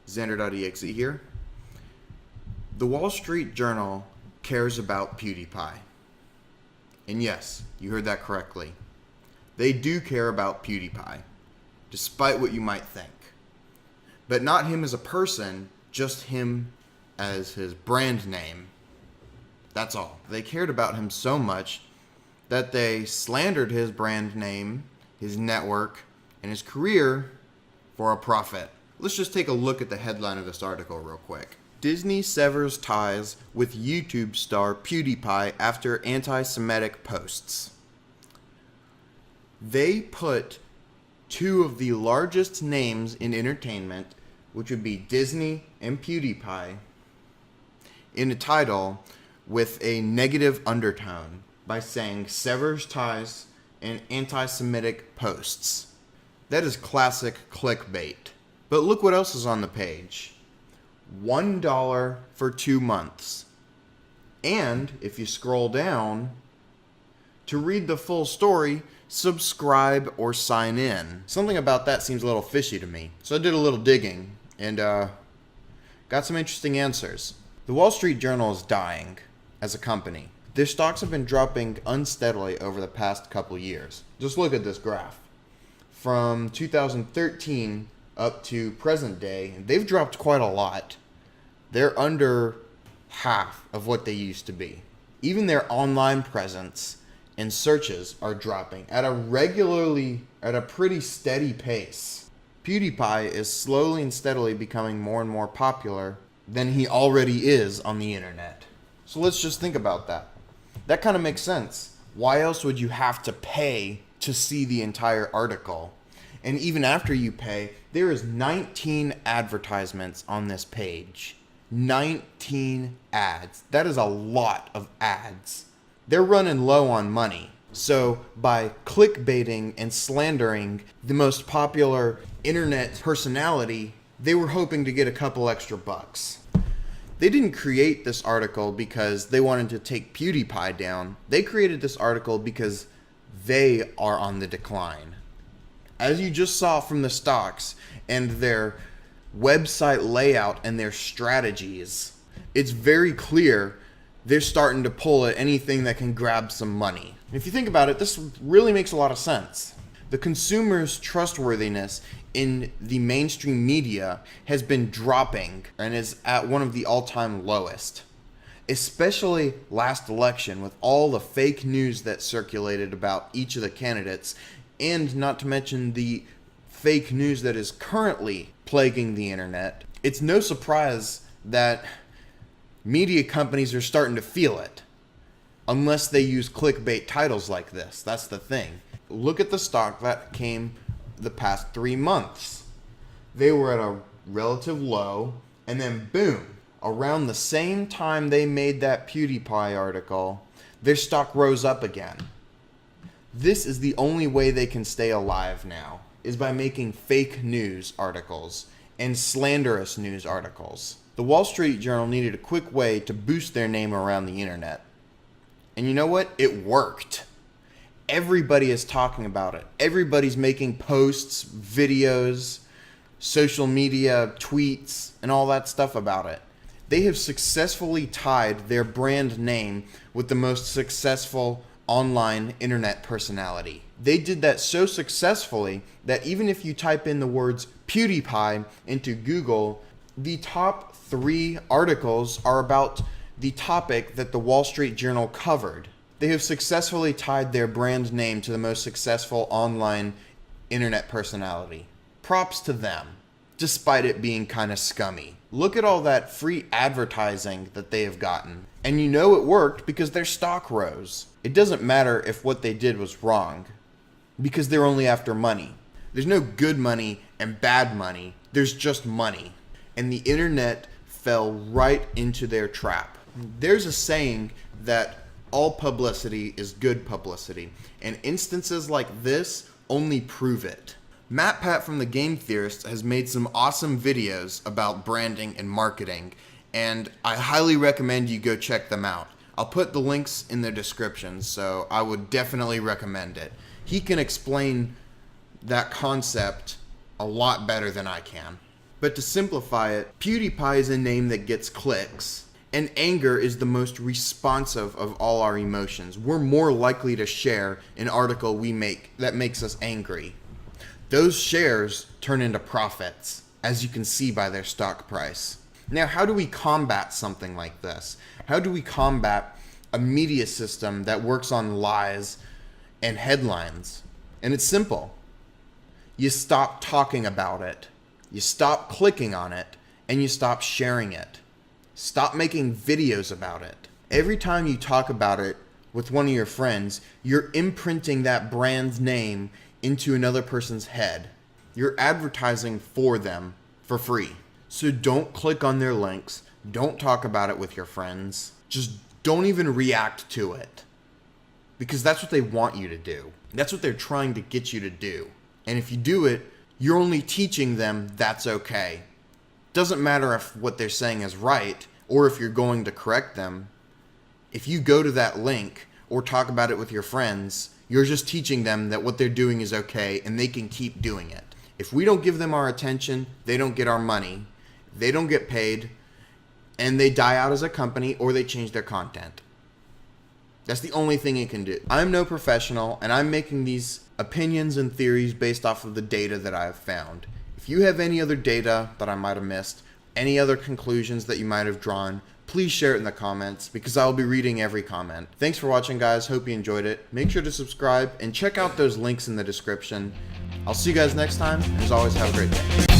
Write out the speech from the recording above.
Xander.exe here. The Wall Street Journal cares about PewDiePie. And yes, you heard that correctly. They do care about PewDiePie, despite what you might think. But not him as a person, just him as his brand name. That's all. They cared about him so much that they slandered his brand name, his network, and his career for a profit. Let's just take a look at the headline of this article real quick. Disney severs ties with YouTube star PewDiePie after anti-Semitic posts. They put two of the largest names in entertainment, which would be Disney and PewDiePie, in a title with a negative undertone by saying severs ties and anti-Semitic posts. That is classic clickbait. But look what else is on the page. $1 for 2 months. And if you scroll down, to read the full story, subscribe or sign in. Something about that seems a little fishy to me. So I did a little digging and got some interesting answers. The Wall Street Journal is dying as a company. Their stocks have been dropping unsteadily over the past couple years. Just look at this graph. From 2013 up to present day, they've dropped quite a lot. They're under half of what they used to be. Even their online presence and searches are dropping at a pretty steady pace. PewDiePie is slowly and steadily becoming more and more popular than he already is on the internet. So let's just think about that. That kind of makes sense. Why else would you have to pay to see the entire article? And even after you pay, there is 19 advertisements on this page. 19 ads. That is a lot of ads. They're running low on money. So by clickbaiting and slandering the most popular internet personality, they were hoping to get a couple extra bucks. They didn't create this article because they wanted to take PewDiePie down. They created this article because they are on the decline. As you just saw from the stocks and their website layout and their strategies, it's very clear they're starting to pull at anything that can grab some money. If you think about it, this really makes a lot of sense. The consumer's trustworthiness in the mainstream media has been dropping and is at one of the all-time lowest. Especially last election with all the fake news that circulated about each of the candidates, and not to mention the fake news that is currently plaguing the internet. It's no surprise that media companies are starting to feel it, unless they use clickbait titles like this. That's the thing. Look at the stock that came the past 3 months. They were at a relative low, and then boom, around the same time they made that PewDiePie article, their stock rose up again. This is the only way they can stay alive now, is by making fake news articles and slanderous news articles. The Wall Street Journal needed a quick way to boost their name around the internet. And you know what? It worked. Everybody is talking about it. Everybody's making posts, videos, social media, tweets, and all that stuff about it. They have successfully tied their brand name with the most successful online internet personality. They did that so successfully that even if you type in the words PewDiePie into Google, the top 3 articles are about the topic that the Wall Street Journal covered. They have successfully tied their brand name to the most successful online internet personality. Props to them, despite it being kind of scummy. Look at all that free advertising that they have gotten. And you know it worked because their stock rose. It doesn't matter if what they did was wrong, because they're only after money. There's no good money and bad money. There's just money. And the internet fell right into their trap. There's a saying that all publicity is good publicity, and instances like this only prove it. MatPat from The Game Theorist has made some awesome videos about branding and marketing, and I highly recommend you go check them out. I'll put the links in the description, so I would definitely recommend it. He can explain that concept a lot better than I can. But to simplify it, PewDiePie is a name that gets clicks, and anger is the most responsive of all our emotions. We're more likely to share an article we make that makes us angry. Those shares turn into profits, as you can see by their stock price. Now, how do we combat something like this? How do we combat a media system that works on lies and headlines? And it's simple. You stop talking about it. You stop clicking on it, and you stop sharing it. Stop making videos about it. Every time you talk about it with one of your friends, you're imprinting that brand's name into another person's head. You're advertising for them for free. So don't click on their links. Don't talk about it with your friends. Just don't even react to it. Because that's what they want you to do. That's what they're trying to get you to do. And if you do it, you're only teaching them that's okay. Doesn't matter if what they're saying is right or if you're going to correct them. If you go to that link or talk about it with your friends, you're just teaching them that what they're doing is okay and they can keep doing it. If we don't give them our attention, they don't get our money, they don't get paid, and they die out as a company or they change their content. That's the only thing it can do. I'm no professional, and I'm making these opinions and theories based off of the data that I have found. If you have any other data that I might have missed, any other conclusions that you might have drawn, please share it in the comments because I'll be reading every comment. Thanks for watching, guys. Hope you enjoyed it. Make sure to subscribe and check out those links in the description. I'll see you guys next time. As always, have a great day.